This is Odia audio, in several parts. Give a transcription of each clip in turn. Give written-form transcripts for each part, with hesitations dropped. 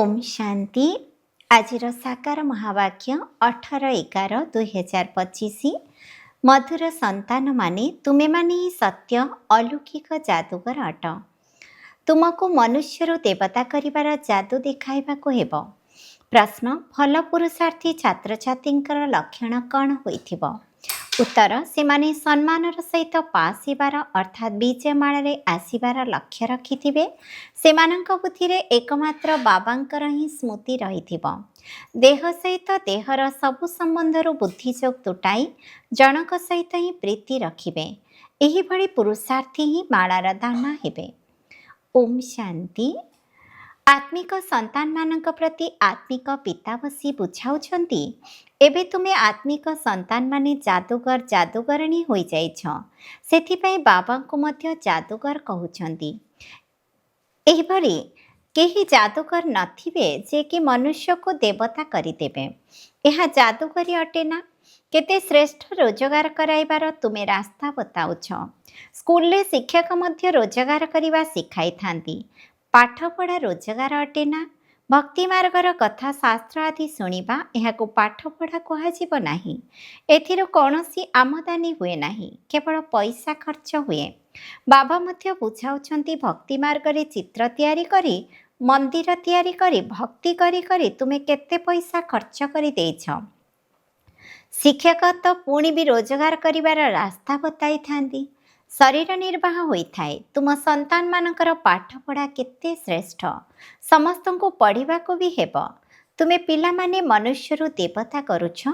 ओम शांति। आजिर साकार महावाक्य 18/11/2025। मधुर संतान माने तुमे माने ही सत्य अलौकिक जादूगर अट। तुमको मनुष्यरू देवता करिबार जादू देखाइबाको हेब। प्रश्न, फल पुरुषार्थी छात्र छात्रींकर लक्षण कौन होइथिब? उत्तर, सेमाने सम्मानर सहित पास हेबार अर्थात विजयमालारे आसिबार लक्ष्य रखिथिबे। सेमानंक बुद्धिरे एकमात्र बाबांकर ही स्मृति रहिथिब। देह सहित देहर सबु संबंधरू बुद्धिजोग तुटाई जनक सहित ही प्रीति रखिबे। एही भली पुरुषार्थी ही मालार दाना हेबे। ओम शांति। आत्मिक संतान मानक प्रति आत्मिक पिता बसी बुझाउछंती, एबे तुमे आत्मिक संतान माने जादूगर जादूगरणी होई जाइछ। सेथिपई बाबा को मध्य जादूगर कहउछंती। एहिभली केही जादूगर नथिबे जे कि मनुष्य को देवता करिदेबे। एहा जादूगरी अटे ना? केते श्रेष्ठ रोजगार कराइबार तुमे रास्ता बताउछ। स्कूल ले शिक्षक मध्य रोजगार करिबा सिखाई थांती। पाठपढ़ा रोजगार अटे ना? भक्ति मार्गर कथा शास्त्र आदि शुणिबा एहाको पाठपढ़ा कहाजिब नाही। एथिरो कौनसी आमदानी हुए नाही, केवल पैसा खर्च हुए। बाबा मध्य बुझाउछंती भक्ति मार्गरे चित्र तैयारी करी मंदिर तैयारी करी भक्ति करी करी तुमे केते पैसा खर्च करी देइछ। शिक्षक तो पुणी भी रोजगार करिबार रास्ता बताई थांती। शरीर निर्वाह होइथाए। तुम संतान मानकर पाठपढ़ा केते श्रेष्ठ, समस्त को पढ़ा को भी हेब। तुमे पिला माने मनुष्यरू देवता करुछ।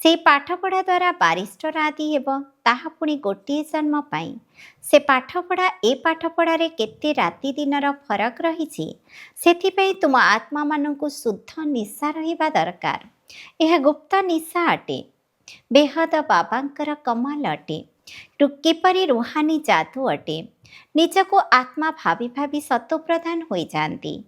से पाठपढ़ा द्वारा बारिस्टर आदि हेब, ताहा पुणी गोटिए जन्म पाई। से पाठपढ़ा ए पाठपढ़ारे केते राति दिनर फरक रहिछि। सेथिपई तुम आत्मा मानकु शुद्ध निशा रहिबा दरकार। यह गुप्त निशा अटे। बेहद बाबांकर कमाल अटे। किपरि रूहानी जादू अटे। निजको आत्मा भावी भावी सत्व प्रधान होई जाती।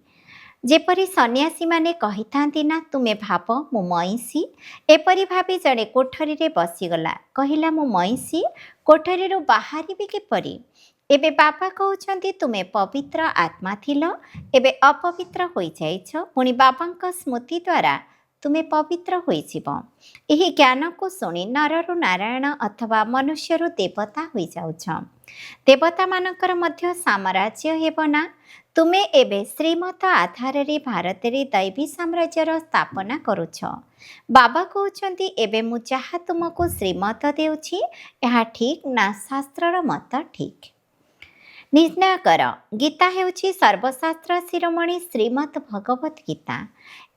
जेपरी सन्यासी माने कही थांती ना, तुमे भाव मु मईसी। एपरी भावी जड़े कोठरी रे बसीगला, कहिला मु मईसी, कोठरी रू बाहरी भी किपरि। एबे बाबा कहउछंती तुमे पवित्र आत्मा थिलो, एबे अपवित्र होई जाइछ। पुणी बाबांक स्मृति द्वारा तुमे पवित्र होइजिब। एही ज्ञान को सुनी नररु नारायण अथवा मनुष्यरु देवता होई जाउछ। देवता मानकर मध्य साम्राज्य हेब ना? तुमे एबे श्रीमत आधार रे भारत रे दैवी साम्राज्यर स्थापना करुछ। बाबा कहउछंती एबे मु जहा तुमको श्रीमत देउछि, एहा ठीक ना शास्त्रर मत ठीक? निर्णय कर। गीता हेउछि सर्वशास्त्र शिरोमणि श्रीमद भगवत गीता।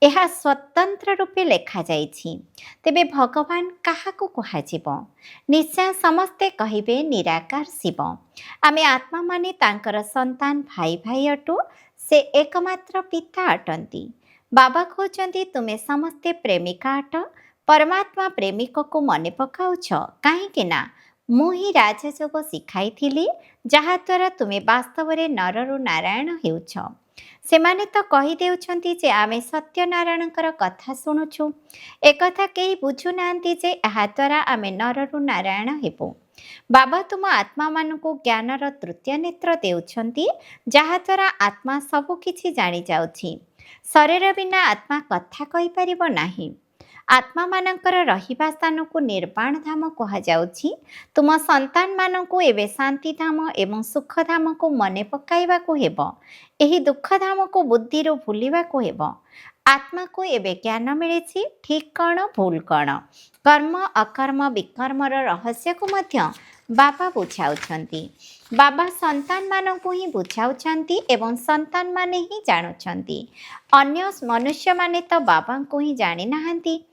यह स्वतंत्र रूपे लेखा जाइछि। तेबे भगवान काहाकु कहाजिब? निश्चय समस्ते कहिबे निराकार शिव। आमे आत्मा माने तांकर संतान भाई भाई अटु। से एकमात्र पिता अटंती। बाबा कहउछंती तुमे समस्ते प्रेमिका अट। परमात्मा प्रेमिक को मने पकाउछ, काहेकि ना मु ही राजयोग शिखाई जहा द्वारा तुमे वास्तव रे नररु नारायण हेउछ। सेमाने तो कही देउछंती जे आमे सत्यनारायणकर कथा शुणुछु। एकथा केही बुझु नांती जे एहा द्वारा आमे नररु नारायण हेबु। बाबा तुम आत्मा मानकु ज्ञानर तृतीय नेत्र देउछंती, जहा द्वारा आत्मा सबु किछि जानि जाउछि। शरीर बिना आत्मा कथा कहि परिबो नाही। आत्मा मानकर रहिबा स्थान को निर्वाण धाम कहा जाउछि। तुम संतान मानकु एबे शांति धाम एवं सुख धाम को मने पकाइबा को हेब। एही दुख धाम को बुद्धि रो भूलिबा को हेब। आत्मा को एबे ज्ञान मिलेछि, ठीक कौन भूल कौन, कर्म अकर्म विकर्मर रहस्य को मध्य बाबा बुझाउछंती। बाबा संतान मानकु ही बुझाउछंती एवं संतान माने ही जानुछंती। अन्य मनुष्य माने तो बाबा को ही जानि नाहंती।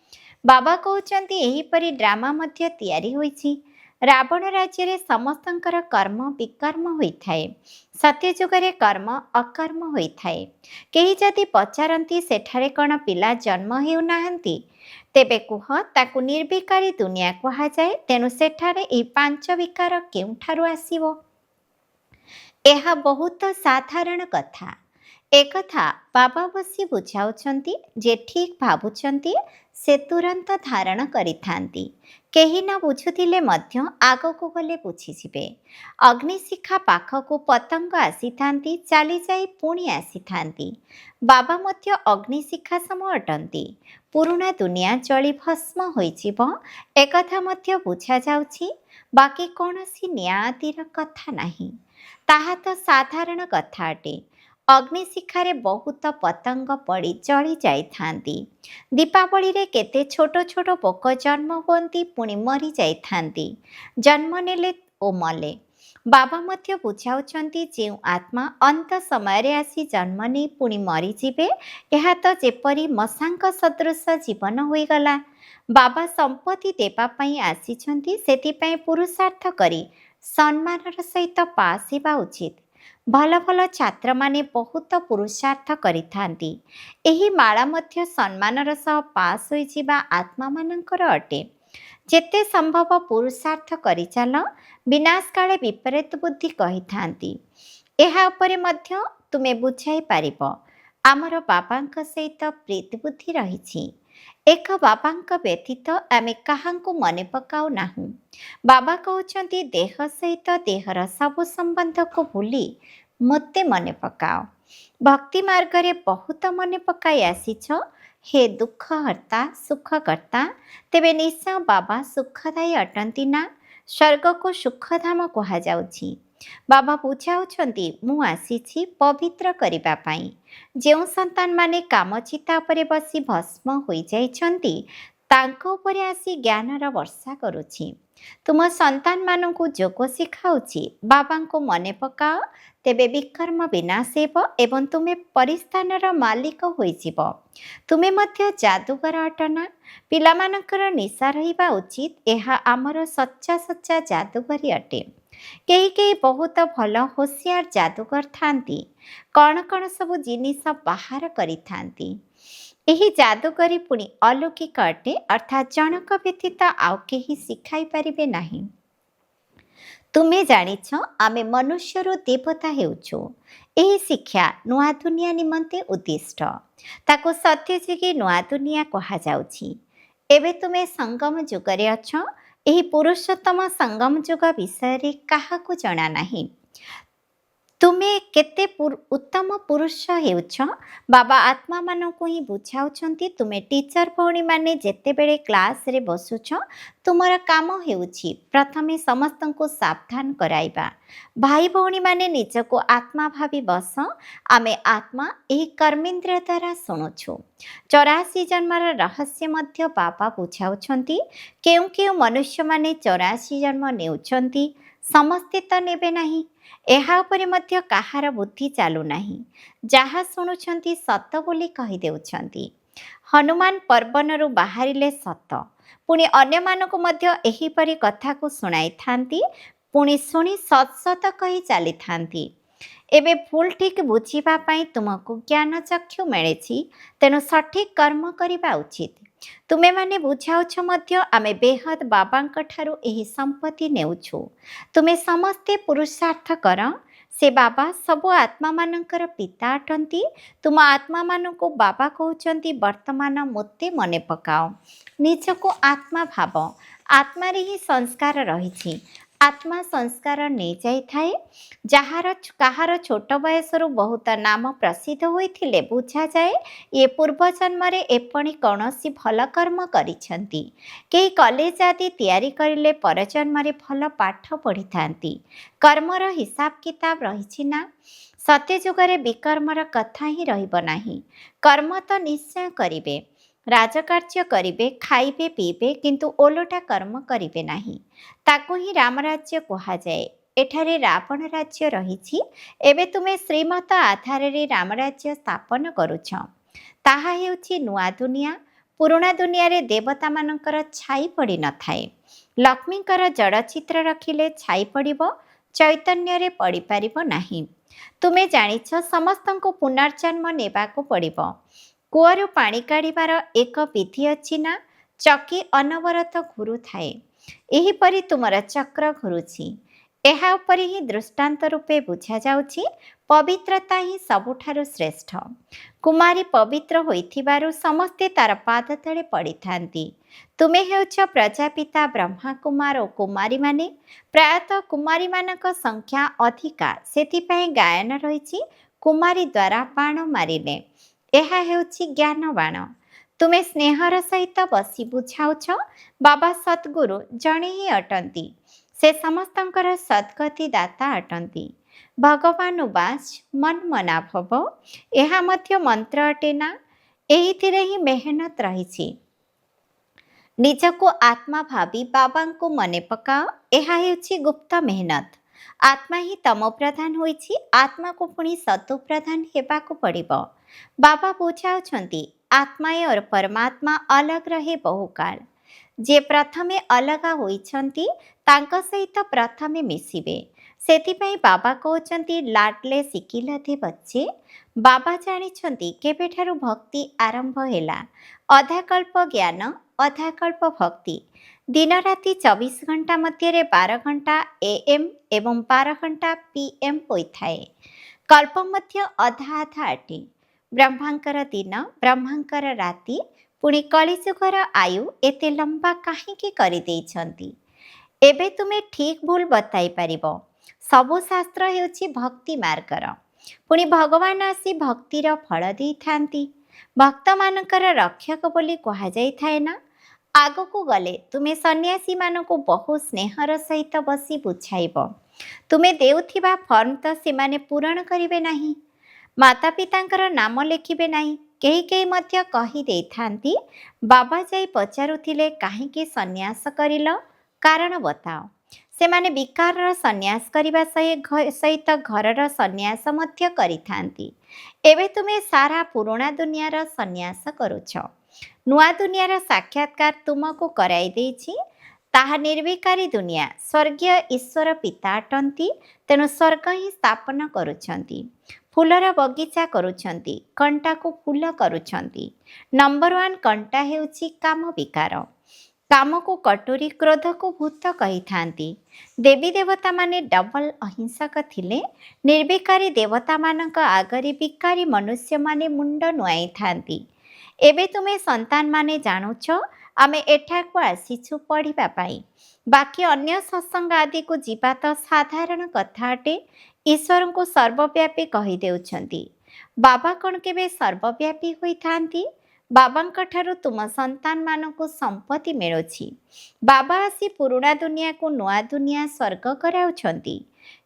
बाबा कहउछंती एहीपरि ड्रामा मध्य तैयारी होइछि। रावण राज्य रे समस्तंकर कर्म विकर्म होइथाए। सत्यजुगरे कर्म अकर्म होइथाए। केही जदि पचारंती सेठारे कौन पिला जन्म हेउ नाहंती, तेबे कुह ताकु निर्विकारी दुनिया कहा जाए। तेनु सेठारे एही पांच विकार केउठारु आसीबो? एहा बहुत साधारण कथा। एकथा बाबा बसी बुझाउछंती, जे ठीक भाबुछंती से तुरंत धारण करिथांती। କେହି ନ ବୁଝୁଥିଲେ ମଧ୍ୟ ଆଗକୁ ଗଲେ ବୁଝିଯିବେ। ଅଗ୍ନିଶିଖା ପାଖକୁ ପତଙ୍ଗ ଆସିଥାନ୍ତି, ଚାଲିଯାଇ ପୁଣି ଆସିଥାନ୍ତି। ବାବା ମଧ୍ୟ ଅଗ୍ନିଶିଖା ସମ ଅଟନ୍ତି। ପୁରୁଣା ଦୁନିଆ ଜଳି ଭସ୍ମ ହୋଇଯିବ, ଏକଥା ମଧ୍ୟ ବୁଝାଯାଉଛି। ବାକି କୌଣସି ନିଆଁ ଆଦିର କଥା ନାହିଁ। ତାହା ତ ସାଧାରଣ କଥା ଅଟେ। ଅଗ୍ନିଶିଖାରେ ବହୁତ ପତଙ୍ଗ ପଡ଼ି ଜଳି ଯାଇଥାନ୍ତି। ଦୀପାବଳିରେ କେତେ ଛୋଟ ଛୋଟ ପୋକ ଜନ୍ମ ହୁଅନ୍ତି, ପୁଣି ମରି ଯାଇଥାନ୍ତି। ଜନ୍ମ ନେଲେ ଓ ମଲେ। ବାବା ମଧ୍ୟ ବୁଝାଉଛନ୍ତି, ଯେଉଁ ଆତ୍ମା ଅନ୍ତ ସମୟରେ ଆସି ଜନ୍ମ ନେଇ ପୁଣି ମରିଯିବେ, ଏହା ତ ଯେପରି ମଶାଙ୍କ ସଦୃଶ ଜୀବନ ହୋଇଗଲା। ବାବା ସମ୍ପତ୍ତି ଦେବା ପାଇଁ ଆସିଛନ୍ତି, ସେଥିପାଇଁ ପୁରୁଷାର୍ଥ କରି ସମ୍ମାନର ସହିତ ପାସ୍ ହେବା ଉଚିତ। ଭଲ ଭଲ ଛାତ୍ରମାନେ ବହୁତ ପୁରୁଷାର୍ଥ କରିଥାନ୍ତି। ଏହି ମାଳା ମଧ୍ୟ ସମ୍ମାନର ସହ ପାସ୍ ହୋଇଯିବା ଆତ୍ମାମାନଙ୍କର ଅଟେ। ଯେତେ ସମ୍ଭବ ପୁରୁଷାର୍ଥ କରିଚାଲ, ବିନାଶ କାଳେ ବିପରୀତ ବୁଦ୍ଧି କହିଥାନ୍ତି। ଏହା ଉପରେ ମଧ୍ୟ ତୁମେ ବୁଝାଇ ପାରିବ। ଆମର ବାବାଙ୍କ ସହିତ ପ୍ରୀତି ବୁଦ୍ଧି ରହିଛି। ଏକ ବାବାଙ୍କ ବ୍ୟତୀତ ଆମେ କାହାଙ୍କୁ ମନେ ପକାଉ ନାହୁଁ। ବାବା କହୁଛନ୍ତି, ଦେହ ସହିତ ଦେହର ସବୁ ସମ୍ବନ୍ଧକୁ ଭୁଲି ମୋତେ ମନେ ପକାଅ। ଭକ୍ତି ମାର୍ଗରେ ବହୁତ ମନେ ପକାଇ ଆସିଛ। ହେ ଦୁଃଖହର୍ତ୍ତା, ସୁଖକର୍ତ୍ତା, ତେବେ ନିଶ୍ଚୟ ବାବା ସୁଖଦାୟୀ ଅଟନ୍ତି ନା? ସ୍ୱର୍ଗକୁ ସୁଖଧାମ କୁହାଯାଉଛି। ବାବା ବୁଝାଉଛନ୍ତି, ମୁଁ ଆସିଛି ପବିତ୍ର କରିବା ପାଇଁ। ଯେଉଁ ସନ୍ତାନମାନେ କାମଚିତା ଉପରେ ବସି ଭସ୍ମ ହୋଇଯାଇଛନ୍ତି, ତାଙ୍କ ଉପରେ ଆସି ଜ୍ଞାନର ବର୍ଷା କରୁଛି। ତୁମ ସନ୍ତାନମାନଙ୍କୁ ଯୋଗ ଶିଖାଉଛି। ବାବାଙ୍କୁ ମନେ ପକାଅ, ତେବେ ବିକର୍ମ ବିନାଶ ହେବ ଏବଂ ତୁମେ ପରିସ୍ଥାନର ମାଲିକ ହୋଇଯିବ। ତୁମେ ମଧ୍ୟ ଯାଦୁକର ଅଟନା। ପିଲାମାନଙ୍କର ନିଶା ରହିବା ଉଚିତ। ଏହା ଆମର ସଚ୍ଚା ସଚ୍ଚା ଯାଦୁକରୀ ଅଟେ। କେହି କେହି ବହୁତ ଭଲ ହୋସିଆର ଯାଦୁକର ଥାନ୍ତି। କ'ଣ କ'ଣ ସବୁ ଜିନିଷ ବାହାର କରିଥାନ୍ତି। ଏହି ଯାଦୁକରୀ ପୁଣି ଅଲୌକିକ ଅଟେ, ଅର୍ଥାତ୍ ଜଣକ ବ୍ୟତୀତ ଆଉ କେହି ଶିଖାଇ ପାରିବେ ନାହିଁ। ତୁମେ ଜାଣିଛ, ଆମେ ମନୁଷ୍ୟରୁ ଦେବତା ହେଉଛୁ। ଏହି ଶିକ୍ଷା ନୂଆ ଦୁନିଆ ନିମନ୍ତେ ଉଦ୍ଦିଷ୍ଟ। ତାକୁ ସତ୍ୟଯୁଗୀ ନୂଆ ଦୁନିଆ କୁହାଯାଉଛି। ଏବେ ତୁମେ ସଙ୍ଗମ ଯୁଗରେ ଅଛ। ଏହି ପୁରୁଷୋତ୍ତମ ସଙ୍ଗମ ଯୁଗ ବିଷୟରେ କାହାକୁ ଜଣା ନାହିଁ। ତୁମେ କେତେ ଉତ୍ତମ ପୁରୁଷ ହେଉଛ। ବାବା ଆତ୍ମାମାନଙ୍କୁ ହିଁ ବୁଝାଉଛନ୍ତି। ତୁମେ ଟିଚର ଭଉଣୀମାନେ ଯେତେବେଳେ କ୍ଲାସରେ ବସୁଛ, ତୁମର କାମ ହେଉଛି ପ୍ରଥମେ ସମସ୍ତଙ୍କୁ ସାବଧାନ କରାଇବା। ଭାଇ ଭଉଣୀମାନେ ନିଜକୁ ଆତ୍ମା ଭାବି ବସ। ଆମେ ଆତ୍ମା ଏହି କର୍ମେନ୍ଦ୍ରିୟ ଦ୍ୱାରା ଶୁଣୁଛୁ। 84 ଜନ୍ମର ରହସ୍ୟ ମଧ୍ୟ ବାବା ବୁଝାଉଛନ୍ତି। କେଉଁ କେଉଁ ମନୁଷ୍ୟମାନେ 84 ଜନ୍ମ ନେଉଛନ୍ତି, ସମସ୍ତେ ତ ନେବେ ନାହିଁ। ଏହା ଉପରେ ମଧ୍ୟ କାହାର ବୁଦ୍ଧି ଚାଲୁନାହିଁ। ଯାହା ଶୁଣୁଛନ୍ତି ସତ ବୋଲି କହିଦେଉଛନ୍ତି। ହନୁମାନ ପର୍ବନରୁ ବାହାରିଲେ ସତ, ପୁଣି ଅନ୍ୟମାନଙ୍କୁ ମଧ୍ୟ ଏହିପରି କଥାକୁ ଶୁଣାଇଥାନ୍ତି, ପୁଣି ଶୁଣି ସତ୍ ସତ କହି ଚାଲିଥାନ୍ତି। ଏବେ ଭୁଲ ଠିକ୍ ବୁଝିବା ପାଇଁ ତୁମକୁ ଜ୍ଞାନ ଚକ୍ଷୁ ମିଳିଛି, ତେଣୁ ସଠିକ୍ କର୍ମ କରିବା ଉଚିତ। ତୁମେମାନେ ବୁଝାଉଛ ମଧ୍ୟ, ଆମେ ବେହଦ ବାବାଙ୍କ ଠାରୁ ଏହି ସମ୍ପତ୍ତି ନେଉଛୁ। ତୁମେ ସମସ୍ତେ ପୁରୁଷାର୍ଥ କର। ସେ ବାବା ସବୁ ଆତ୍ମାମାନଙ୍କର ପିତା ଅଟନ୍ତି। ତୁମ ଆତ୍ମାମାନଙ୍କୁ ବାବା କହୁଛନ୍ତି, ବର୍ତ୍ତମାନ ମୋତେ ମନେ ପକାଅ। ନିଜକୁ ଆତ୍ମା ଭାବ। ଆତ୍ମାରେ ହିଁ ସଂସ୍କାର ରହିଛି। ଆତ୍ମା ସଂସ୍କାର ନେଇଯାଇଥାଏ। କାହାର ଛୋଟ ବୟସରୁ ବହୁତ ନାମ ପ୍ରସିଦ୍ଧ ହୋଇଥିଲେ ବୁଝାଯାଏ, ଇଏ ପୂର୍ବଜନ୍ମରେ ଏପରି କୌଣସି ଭଲ କର୍ମ କରିଛନ୍ତି। କେହି କଲେଜ ଆଦି ତିଆରି କରିଲେ ପରଜନ୍ମରେ ଭଲ ପାଠ ପଢ଼ିଥାନ୍ତି। କର୍ମର ହିସାବ କିତାବ ରହିଛି ନା? ସତ୍ୟଯୁଗରେ ବିକର୍ମର କଥା ହିଁ ରହିବ ନାହିଁ। କର୍ମ ତ ନିଶ୍ଚୟ କରିବେ, ରାଜକାର୍ଯ୍ୟ କରିବେ, ଖାଇବେ ପିଇବେ, କିନ୍ତୁ ଓଲଟା କର୍ମ କରିବେ ନାହିଁ। ତାକୁ ହିଁ ରାମରାଜ୍ୟ କୁହାଯାଏ। ଏଠାରେ ରାବଣ ରାଜ୍ୟ ରହିଛି। ଏବେ ତୁମେ ଶ୍ରୀମତ ଆଧାରରେ ରାମରାଜ୍ୟ ସ୍ଥାପନ କରୁଛ। ତାହା ହେଉଛି ନୂଆ ଦୁନିଆ। ପୁରୁଣା ଦୁନିଆରେ ଦେବତାମାନଙ୍କର ଛାଇ ପଡ଼ିନଥାଏ। ଲକ୍ଷ୍ମୀଙ୍କର ଜଡ଼ଚିତ୍ର ରଖିଲେ ଛାଇ ପଡ଼ିବ, ଚୈତନ୍ୟରେ ପଡ଼ିପାରିବ ନାହିଁ। ତୁମେ ଜାଣିଛ, ସମସ୍ତଙ୍କୁ ପୁନର୍ଜନ୍ମ ନେବାକୁ ପଡ଼ିବ। କୂଅରୁ ପାଣି କାଢ଼ିବାର ଏକ ବିଧି ଅଛି ନା? ଚକି ଅନବରତ ଘୁରୁଥାଏ। ଏହିପରି ତୁମର ଚକ୍ର ଘୁରୁଛି। ଏହା ଉପରେ ହିଁ ଦୃଷ୍ଟାନ୍ତ ରୂପେ ବୁଝାଯାଉଛି ପବିତ୍ରତା ହିଁ ସବୁଠାରୁ ଶ୍ରେଷ୍ଠ। କୁମାରୀ ପବିତ୍ର ହୋଇଥିବାରୁ ସମସ୍ତେ ତାର ପାଦ ତଳେ ପଡ଼ିଥାନ୍ତି। ତୁମେ ହେଉଛ ପ୍ରଜାପିତା ବ୍ରହ୍ମା କୁମାର ଓ କୁମାରୀମାନେ। ପ୍ରାୟତଃ କୁମାରୀମାନଙ୍କ ସଂଖ୍ୟା ଅଧିକା, ସେଥିପାଇଁ ଗାୟନ ରହିଛି କୁମାରୀ ଦ୍ୱାରା ବାଣ ମାରିଲେ। ଏହା ହେଉଛି ଜ୍ଞାନ ବାଣ। ତୁମେ ସ୍ନେହର ସହିତ ବସି ବୁଝାଉଛ ବାବା ସଦ୍ଗୁରୁ ଜଣେ ହିଁ ଅଟନ୍ତି। ସେ ସମସ୍ତଙ୍କର ସଦ୍ଗତି ଦାତା ଅଟନ୍ତି। ଭଗବାନ ଉବାଚ ମନ୍ମନା ଭବ। ଏହା ମଧ୍ୟ ମନ୍ତ୍ର ଅଟେ ନା? ଏହିଥିରେ ହିଁ ମେହନତ ରହିଛି। ନିଜକୁ ଆତ୍ମା ଭାବି ବାବାଙ୍କୁ ମନେ ପକାଅ। ଏହା ହେଉଛି ଗୁପ୍ତ ମେହନତ। ଆତ୍ମା ହିଁ ତମ ପ୍ରଧାନ ହୋଇଛି, ଆତ୍ମାକୁ ପୁଣି ସତୋ ପ୍ରଧାନ ହେବାକୁ ପଡ଼ିବ। ବାବା ବୁଝାଉଛନ୍ତି ଆତ୍ମା और परमात्मा अलग रहे बहुकाल। ଯେ ପ୍ରଥମେ ଅଲଗା ହୋଇଛନ୍ତି ତାଙ୍କ ସହିତ ପ୍ରଥମେ ମିଶିବେ। ସେଥିପାଇଁ ବାବା କହୁଛନ୍ତି ଲାଡଲେ ଶିଖିଲଧେ ବଚ୍ଚେ। ବାବା ଜାଣିଛନ୍ତି କେବେଠାରୁ ଭକ୍ତି ଆରମ୍ଭ ହେଲା। ଅଧାକଳ୍ପ ଜ୍ଞାନ, ଅଧାକଳ୍ପ ଭକ୍ତି। ଦିନ ରାତି 24 ଘଣ୍ଟା ମଧ୍ୟରେ 12 ଘଣ୍ଟା AM ଏବଂ 12 ଘଣ୍ଟା PM ହୋଇଥାଏ। କଳ୍ପ ମଧ୍ୟ ଅଧା ଅଧା ଅଟେ। ବ୍ରହ୍ମାଙ୍କର ଦିନ, ବ୍ରହ୍ମାଙ୍କର ରାତି, ପୁଣି କଳିଯୁଗର ଆୟୁ ଏତେ ଲମ୍ବା କାହିଁକି କରିଦେଇଛନ୍ତି? ଏବେ ତୁମେ ଠିକ୍ ଭୁଲ ବତାଇ ପାରିବ। ସବୁ ଶାସ୍ତ୍ର ହେଉଛି ଭକ୍ତି ମାର୍ଗର। ପୁଣି ଭଗବାନ ଆସି ଭକ୍ତିର ଫଳ ଦେଇଥାନ୍ତି। ଭକ୍ତମାନଙ୍କର ରକ୍ଷକ ବୋଲି କୁହାଯାଇଥାଏ ନା? ଆଗକୁ ଗଲେ ତୁମେ ସନ୍ନ୍ୟାସୀମାନଙ୍କୁ ବହୁ ସ୍ନେହର ସହିତ ବସି ବୁଝାଇବ। ତୁମେ ଦେଉଥିବା ଫର୍ମ ତ ସେମାନେ ପୂରଣ କରିବେ ନାହିଁ। ମାତା ପିତାଙ୍କର ନାମ ଲେଖିବେ ନାହିଁ। କେହି କେହି ମଧ୍ୟ କହି ଦେଇଥାନ୍ତି ବାବା ଯାଇ ପଚାରୁଥିଲେ କାହିଁକି ସନ୍ନ୍ୟାସ କରିଲ, କାରଣ ବତାଅ। ସେମାନେ ବିକାରର ସନ୍ନ୍ୟାସ କରିବା ସହିତ ଘରର ସନ୍ନ୍ୟାସ ମଧ୍ୟ କରିଥାନ୍ତି। ଏବେ ତୁମେ ସାରା ପୁରୁଣା ଦୁନିଆର ସନ୍ନ୍ୟାସ କରୁଛ। ନୂଆ ଦୁନିଆର ସାକ୍ଷାତକାର ତୁମକୁ କରାଇ ଦେଇଛି। ତାହା ନିର୍ବିକାରୀ ଦୁନିଆ। ସ୍ୱର୍ଗୀୟ ଈଶ୍ୱର ପିତା ଅଟନ୍ତି, ତେଣୁ ସ୍ୱର୍ଗ ହିଁ ସ୍ଥାପନ କରୁଛନ୍ତି। ଫୁଲର ବଗିଚା କରୁଛନ୍ତି, କଣ୍ଟାକୁ ଫୁଲ କରୁଛନ୍ତି। ନମ୍ବର 1 କଣ୍ଟା ହେଉଛି କାମ ବିକାର। କାମକୁ କଟୁରୀ, କ୍ରୋଧକୁ ଭୂତ କହିଥାନ୍ତି। ଦେବୀ ଦେବତାମାନେ ଡବଲ ଅହିଂସକ ଥିଲେ। ନିର୍ବିକାରୀ ଦେବତାମାନଙ୍କ ଆଗରେ ବିକାରୀ ମନୁଷ୍ୟମାନେ ମୁଣ୍ଡ ନୁଆଇଥାନ୍ତି। ଏବେ ତୁମେ ସନ୍ତାନମାନେ ଜାଣୁଛ ଆମେ ଏଠାକୁ ଆସିଛୁ ପଢ଼ିବା ପାଇଁ। ବାକି ଅନ୍ୟ ସତ୍ସଙ୍ଗ ଆଦିକୁ ଯିବା ତ ସାଧାରଣ କଥା ଅଟେ। ଈଶ୍ୱରଙ୍କୁ ସର୍ବବ୍ୟାପୀ କହିଦେଉଛନ୍ତି। ବାବା କ'ଣ କେବେ ସର୍ବବ୍ୟାପୀ ହୋଇଥାନ୍ତି? ବାବାଙ୍କ ଠାରୁ ତୁମ ସନ୍ତାନମାନଙ୍କୁ ସମ୍ପତ୍ତି ମିଳୁଛି। ବାବା ଆସି ପୁରୁଣା ଦୁନିଆକୁ ନୂଆ ଦୁନିଆ ସ୍ୱର୍ଗ କରାଉଛନ୍ତି।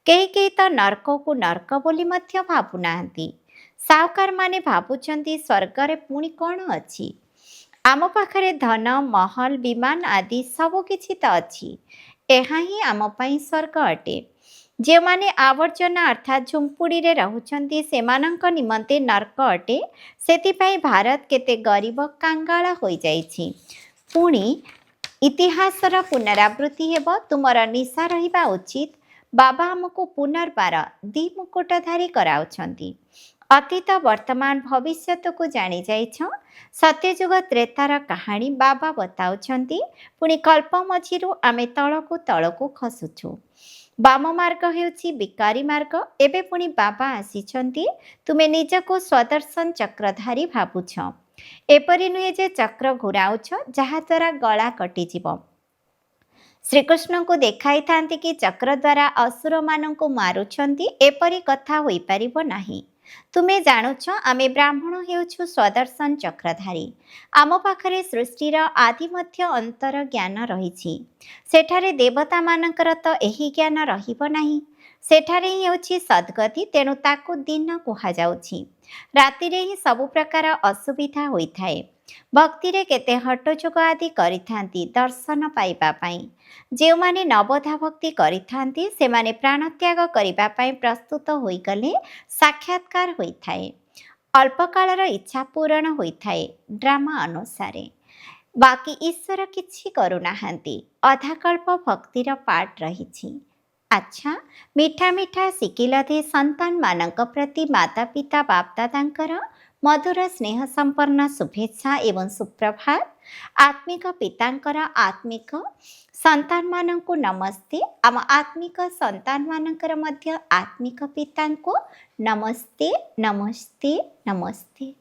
କେହି କେହି ତ ନର୍କକୁ ନର୍କ ବୋଲି ମଧ୍ୟ ଭାବୁନାହାନ୍ତି। ସାହୁକାରମାନେ ଭାବୁଛନ୍ତି ସ୍ୱର୍ଗରେ ପୁଣି କ'ଣ ଅଛି? ଆମ ପାଖରେ ଧନ, ମହଲ, ବିମାନ ଆଦି ସବୁ କିଛି ତ ଅଛି। ଏହା ହିଁ ଆମ ପାଇଁ ସ୍ୱର୍ଗ ଅଟେ। ଯେଉଁମାନେ ଆବର୍ଜନା ଅର୍ଥାତ୍ ଝୁମ୍ପୁଡ଼ିରେ ରହୁଛନ୍ତି ସେମାନଙ୍କ ନିମନ୍ତେ ନର୍କ ଅଟେ। ସେଥିପାଇଁ ଭାରତ କେତେ ଗରିବ କାଙ୍ଗାଳ ହୋଇଯାଇଛି। ପୁଣି ଇତିହାସର ପୁନରାବୃତ୍ତି ହେବ। ତୁମର ନିଶା ରହିବା ଉଚିତ। ବାବା ଆମକୁ ପୁନର୍ବାର ଦ୍ୱିମୁକୁଟଧାରୀ କରାଉଛନ୍ତି। ଅତୀତ, ବର୍ତ୍ତମାନ, ଭବିଷ୍ୟତକୁ ଜାଣିଯାଇଛ। ସତ୍ୟଯୁଗ ତ୍ରେତାର କାହାଣୀ ବାବା ବତାଉଛନ୍ତି। ପୁଣି କଳ୍ପ ମଝିରୁ ଆମେ ତଳକୁ ତଳକୁ ଖସୁଛୁ। ବାମ ମାର୍ଗ ହେଉଛି ବିକାରୀ ମାର୍ଗ। ଏବେ ପୁଣି ବାବା ଆସିଛନ୍ତି। ତୁମେ ନିଜକୁ ସ୍ୱଦର୍ଶନ ଚକ୍ରଧାରୀ ଭାବୁଛ। ଏପରି ନୁହେଁ ଯେ ଚକ୍ର ଘୁରାଉଛ ଯାହାଦ୍ୱାରା ଗଳା କଟିଯିବ। ଶ୍ରୀକୃଷ୍ଣଙ୍କୁ ଦେଖାଇଥାନ୍ତି କି ଚକ୍ର ଦ୍ୱାରା ଅସୁରମାନଙ୍କୁ ମାରୁଛନ୍ତି, ଏପରି କଥା ହୋଇପାରିବ ନାହିଁ। ତୁମେ ଜାଣୁଛ ଆମେ ବ୍ରାହ୍ମଣ ହେଉଛୁ ସ୍ୱଦର୍ଶନ ଚକ୍ରଧାରୀ। ଆମ ପାଖରେ ସୃଷ୍ଟିର ଆଦି ମଧ୍ୟ ଅନ୍ତର ଜ୍ଞାନ ରହିଛି। ସେଠାରେ ଦେବତାମାନଙ୍କର ତ ଏହି ଜ୍ଞାନ ରହିବ ନାହିଁ। ସେଠାରେ ହିଁ ହେଉଛି ସଦ୍ଗତି, ତେଣୁ ତାକୁ ଦିନ କୁହାଯାଉଛି। ରାତିରେ ହିଁ ସବୁ ପ୍ରକାର ଅସୁବିଧା ହୋଇଥାଏ। ଭକ୍ତିରେ କେତେ ହଟଯୋଗ ଆଦି କରିଥାନ୍ତି ଦର୍ଶନ ପାଇବା ପାଇଁ। ଯେଉଁମାନେ ନବୋଧା ଭକ୍ତି କରିଥାନ୍ତି ସେମାନେ ପ୍ରାଣତ୍ୟାଗ କରିବା ପାଇଁ ପ୍ରସ୍ତୁତ ହୋଇଗଲେ ସାକ୍ଷାତକାର ହୋଇଥାଏ। ଅଳ୍ପକାଳର ଇଚ୍ଛା ପୂରଣ ହୋଇଥାଏ ଡ୍ରାମା ଅନୁସାରେ। ବାକି ଈଶ୍ୱର କିଛି କରୁନାହାନ୍ତି। ଅଧାକଳ୍ପ ଭକ୍ତିର ପାଠ ରହିଛି। ଆଚ୍ଛା, ମିଠା ମିଠା ଶିଖିଲଧେ ସନ୍ତାନମାନଙ୍କ ପ୍ରତି ମାତା ପିତା ବାପଦାଦାଙ୍କର मधुर स्नेह संपन्न शुभेच्छा एवं सुप्रभात। आत्मिक पितांकर आत्मिक संतान मानंकु नमस्ते। आम आत्मिक संतान मानंकर मध्य आत्मिक पितांकु नमस्ते नमस्ते नमस्ते।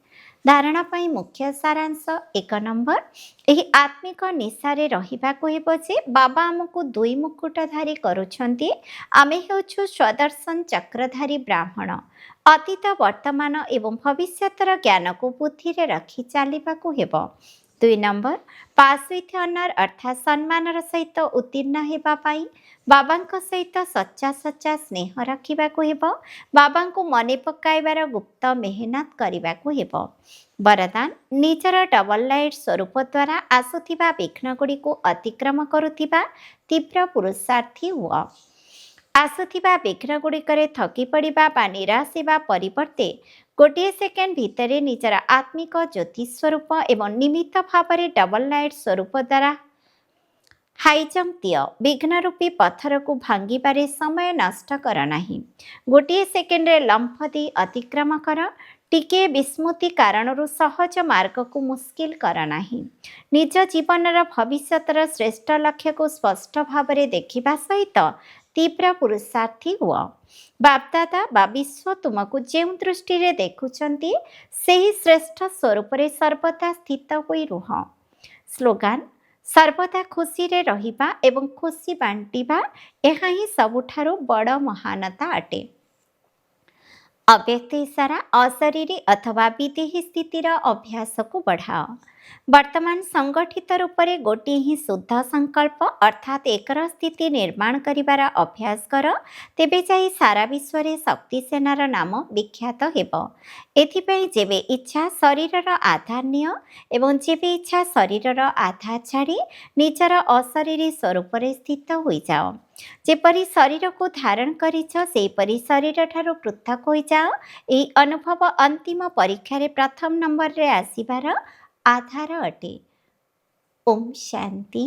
धारणा पाई मुख्य सारांश 1 नंबर, एही आत्मिक निशारे रहिबाकु हेबो जे बाबा आमको दुई मुकुटधारी करुछन्ति। आमे हेउछु स्वदर्शन चक्रधारी ब्राह्मण। अतीत वर्तमान एवं भविष्यतर ज्ञान को बुद्धि रे रखी चलिबाकु हेबो। 2 नंबर, पास विथ ऑनर अर्थात सम्मानर सहित उत्तीर्ण हेबा पाई बाबांक सहित सच्चा सच्चा स्नेह रखिबाकु हेबो। बाबांको मने पकाइबार गुप्त मेहनत करिबाकु हेबो। वरदान, निजर डबल लाइट स्वरूप द्वारा आसुथिबा विघ्न गुड़िको अतिक्रम करुथिबा तीव्र पुरुषार्थी हुआ। आसुथिबा विघ्न गुड़िकरे थकी पड़िबा बा निराश हेबा परिवर्ते गोटे सेकेंड भितरे निजर आत्मिक ज्योति स्वरूप एवं निमित्त भावरे डबल लाइट स्वरूप द्वारा हाईजंप दियो। विघ्न रूपी पत्थर को भांगिबारे समय नष्ट कर नाही। गोटे सेकेंड रे लंफ दी अतिक्रम कर। टिके विस्मृति कारणरू सहज मार्ग को मुस्किल कर नाही। निज जीवनर भविष्यतर श्रेष्ठ लक्ष्य को स्पष्ट भावरे देखिबा सहित तीव्र पुरुषार्थी हुआ। बापदादा बा विश्व तुमको जो दृष्टि रे देखुचंती सेही श्रेष्ठ स्वरूप रे सर्वदा स्थित होई रुह। स्लोगान, सर्वदा खुशी रे रहिबा एवं खुशी बांटिबा एहा ही सबुठारो बड़ महानता अटे। अव्यक्त इशारा, अशरीरी अथवा विदेही स्थितिर अभ्यास को बढ़ाओ। वर्तमान संगठित रूप से गोटे ही शुद्ध संकल्प अर्थात एकर स्थिति निर्माण करिबार अभ्यास कर, तेबे जाई सारा विश्व रे शक्ति सेनार नाम विख्यात हेबो। एथिपई जेबे इच्छा शरीरर आधार निय एवं जेबे इच्छा शरीरर आधार छाड़ी निजर अशरीरी स्वरूप रे स्थित होई जाओ। जेपरी शरीर को धारण करिछ सेपरी शरीर ठारू पृथक होई जाओ। एही अनुभव अंतिम परीक्षा रे प्रथम नंबर रे आसीबार आधार अटे। ओम शांति।